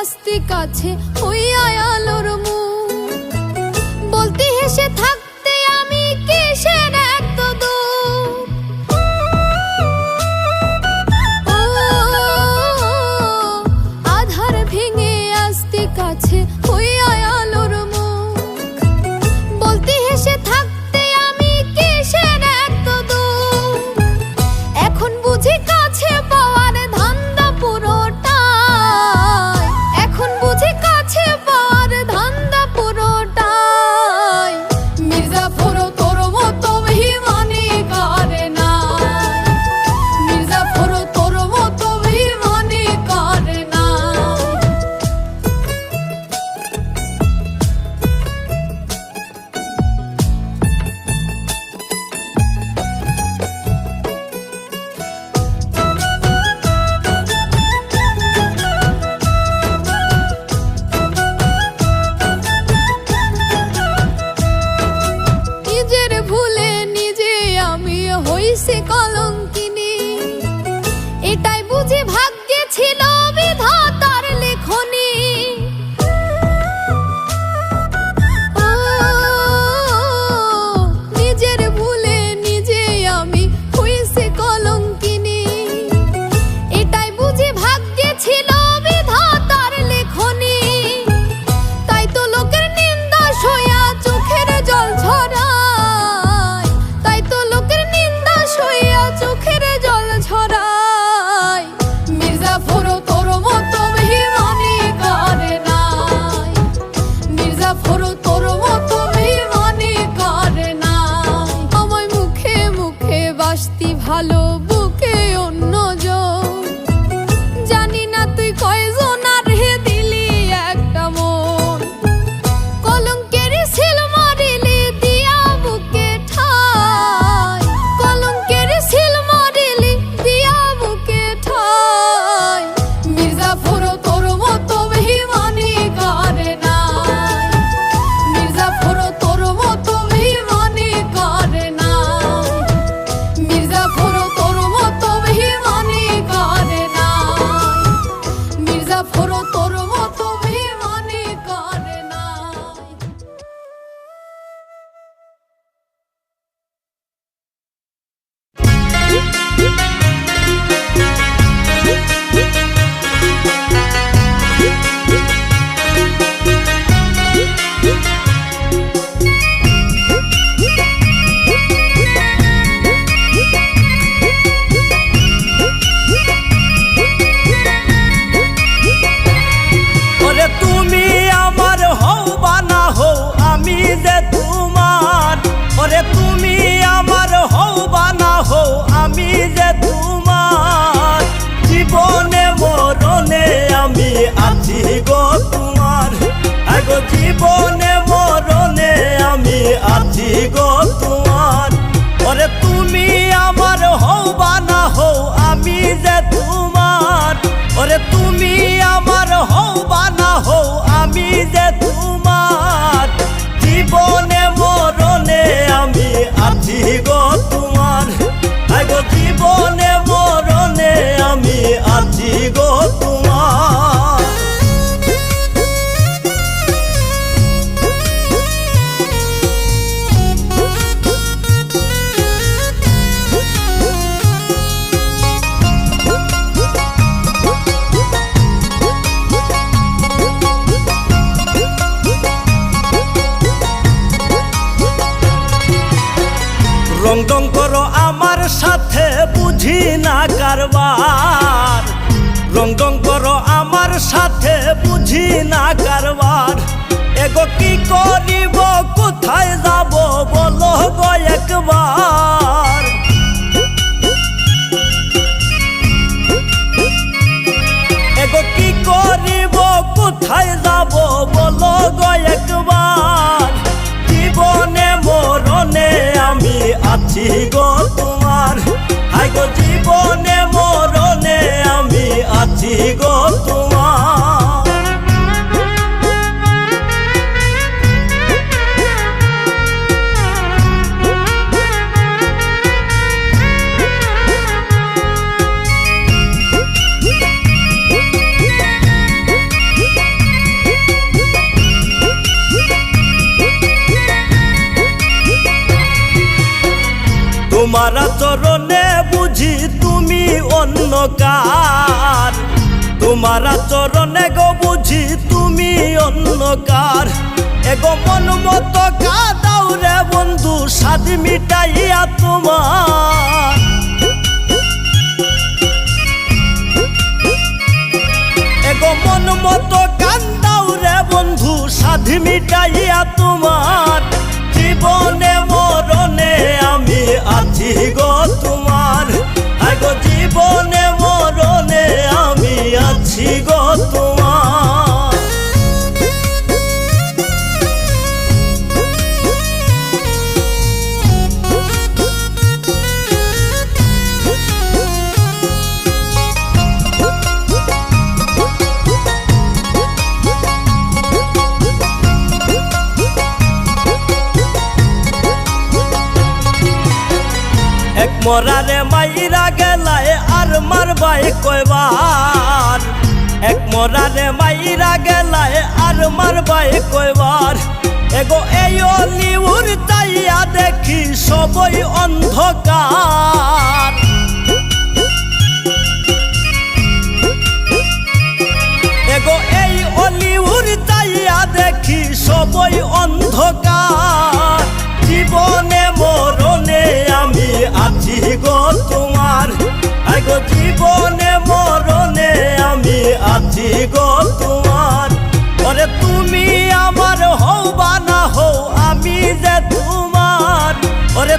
আসতে কাছে হইয়া আলোর মুখ, বলতে হেসে থাকতে আমি কিসের এত দুঃখ। ও আধার ভেঙে আসতে কাছে হইয়া আলোর মুখ, বলতে হেসে থাকতে আমি কিসের এত দুঃখ। এখন বুঝি কাছে পাওয়ার ধান্দা পুরোটাই, এখন বুঝি কাছে পাওয়ার ধান্দা পুরোটাই। মির্জাফর তোর মতো বেঈমানি করে না, মির্জাফর তোর মতো বেঈমানি করে না। নিজের ভুলে নিজে আমি হইছি কলঙ্কিনী, এটাই বুঝি ভাগ্যে ছিল বিধাতার লেখনী। ও নিজের ভুলে নিজে আমি হইছি কলঙ্কিনী, এটাই বুঝি ভাগ্যে ছিল বিধাতার লেখনী। তাই তো লোকের নিন্দা সইয়া চোখের জল ঝরায়, তাই তো লোকের নিন্দা সইয়া চোখের জল ঝরায়। মির্জাফর তোর মতো বেঈমানি করে নাই, মির্জাফর তোর মতো বেঈমানি করে নাই। আমায় মুখে মুখে বাসতি ভালো, বুকে অন্যজন। জানি না তুই কয়জন আর হে দিলি একটা মন, কলঙ্কের সিল মারিলি দিয়া বুকে ঠাই, কলঙ্কের সিল মারিলি দিয়া বুকে ঠাই। মির্জাফর তোর মতো বেঈমানি করে নাই, মির্জাফর তোর মতো বেঈমানি করে নাই, মির্জাফর তোর মতো বেঈমানি করে নাই, মির্জাফর তোর মতো বেঈমানি করে নাই। ওরে তুমি আমার হও বা না হও আমি যে তোমার, ওরে তুমি আমার হও বা না হও আমি যে তোমার। জীবনে মরণে আমি আছি গো তোমার, আগো জীবনে মরণে আমি আছি গো তোমার। ওরে তুমি আমার হও বা না হও আমি যে তোমার, ওরে তুমি আমার হও বা না হও আমি যে তোমার। জীবনে মরণে আমি আছি গো তোমার, আগো জীবনে মরণে আমি আছি গো তোমার। রং রং করো আমার সাথে বুঝি না কারবার, রং রং করো আমার সাথে বুঝি না কারবার। এগো কি করিব কোথায় যাব বলো গো একবার। এগো কি করিব কোথায় যাব বলো গো একবার। জীবনে মরণে আমি আছি গো তোমার, আগো জীবনে মরণে আমি আছি গো তোমার। তোমার চরণে বুঝি তুমি অন্য কার, তোমার চরণে গো বুঝি তুমি অন্য কার। এগো মন মতো কাঁদাও রে বন্ধু স্বাদ মিটাইয়া তোমার, এগো মন মতো কান্দাও রে বন্ধু স্বাদ মিটাইয়া তোমার। জীবনে মরণে আমি আছি গো তোমার, আগো জীবনে মরণে আমি আছি গো তোমার। এক মরারে মাইরা গেলায় আর মারবাই কয়বার, এক মরারে মাইরা গেলায় আর মারবাই কয়বার। এগো এই অলিউর চাইয়া দেখি সবই অন্ধকার, এগো এই অলিউর চাইয়া দেখি সবই অন্ধকার। জীবনে মরণে আমি আছি গো তোমার, আগো জীবনে মরণে আমি আছি গো তোমার। ওরে তুমি আমার হও বা না হও আমি যে তোমার, ওরে